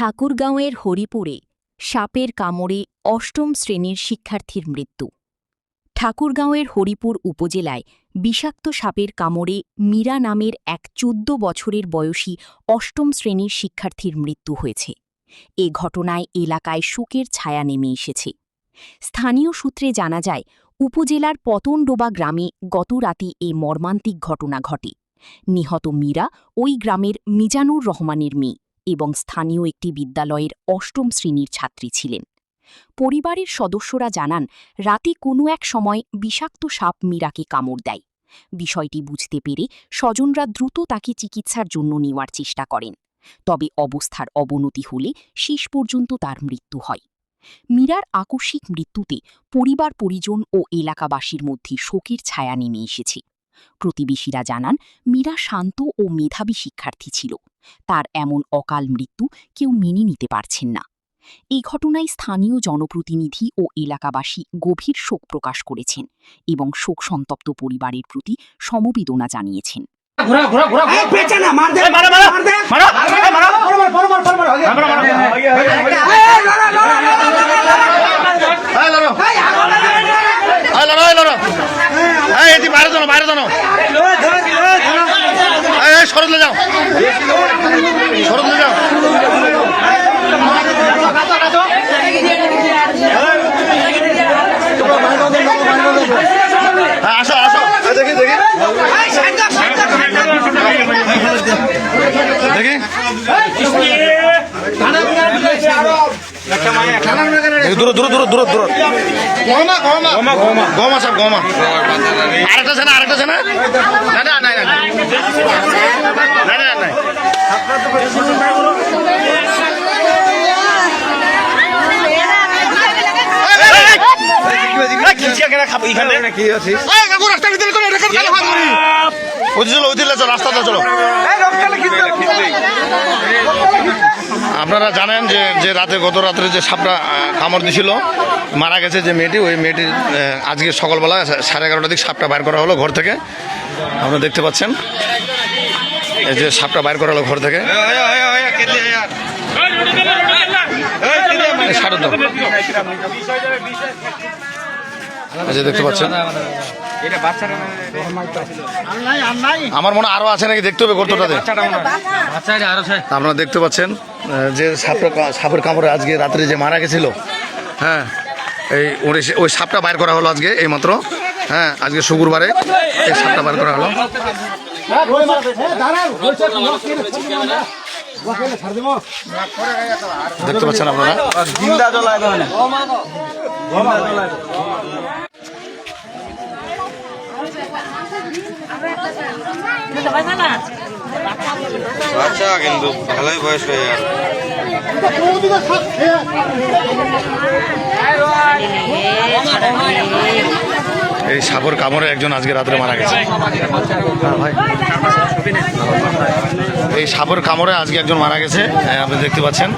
ঠাকুরগাঁওয়ের হরিপুরে সাপের কামড়ে অষ্টম শ্রেণীর শিক্ষার্থীর মৃত্যু। ঠাকুরগাঁওয়ের হরিপুর উপজেলায় বিষাক্ত সাপের কামড়ে মীরা নামের এক ১৪ বছরের বয়সী অষ্টম শ্রেণীর শিক্ষার্থীর মৃত্যু হয়েছে। এ ঘটনায় এলাকায় শোকের ছায়া নেমে এসেছে। স্থানীয় সূত্রে জানা যায়, উপজেলার পতনডোবা গ্রামে গত রাতে এ মর্মান্তিক ঘটনা ঘটে। নিহত মীরা ওই গ্রামের মিজানুর রহমানের মেয়ে এবং স্থানীয় একটি বিদ্যালয়ের অষ্টম শ্রেণীর ছাত্রী ছিলেন। পরিবারের সদস্যরা জানান, রাতে কোনো এক সময় বিষাক্ত সাপ মীরাকে কামড় দেয়। বিষয়টি বুঝতে পেরে স্বজনরা দ্রুত তাকে চিকিৎসার জন্য নেওয়ার চেষ্টা করেন। তবে অবস্থার অবনতি হলে শেষ পর্যন্ত তার মৃত্যু হয়। মীরার আকস্মিক মৃত্যুতে পরিবার পরিজন ও এলাকাবাসীর মধ্যে শোকের ছায়া নেমে এসেছে। প্রতিবেশীরা জানান, মীরা শান্ত ও মেধাবী শিক্ষার্থী ছিল। তার এমন অকাল মৃত্যু কেউ মেনে নিতে পারছেন না। এই ঘটনায় স্থানীয় জনপ্রতিনিধি ও এলাকাবাসী গভীর শোক প্রকাশ করেছেন এবং শোকসন্তপ্ত পরিবারের প্রতি সমবেদনা জানিয়েছেন। দূর দূর দূর দূর দূর গমা সব গমা আরেকটা আছে না আরেকটা আছে না না না না রাস্তাটা চলো। আপনারা জানেন যে গত রাত্রে যে সাপটা কামড় দিছিল, মারা গেছে যে মেয়েটি, ওই মেয়েটির আজকে সকালবেলা 11:30টার দিকে সাপটা বাইর করা হলো ঘর থেকে। আপনারা দেখতে পাচ্ছেন এই যে সাপটা বাইর করা হলো ঘর থেকে। দেখতে পাচ্ছেন, আমার মনে আরো আছে নাকি দেখতে হবে গর্তটাতে। আপনারা দেখতে পাচ্ছেন যে সাপের কামড়ে আজকে রাত্রে যে মারা গেছিল, হ্যাঁ, ওই সাপটা বাইর করা হলো আজকে এই মাত্র। হ্যাঁ, আজকে শুক্রবারে এই সাপটা বাইর করা হলো। দেখতে পাচ্ছেন আপনারা। আচ্ছা, কিন্তু ভালোই বয়স হয়ে গেল। এই সাপের কামড়ে একজন আজকে রাত্রে মারা গেছে। এই সাপের কামড়ে আজকে একজন মারা গেছে, আপনি দেখতে পাচ্ছেন।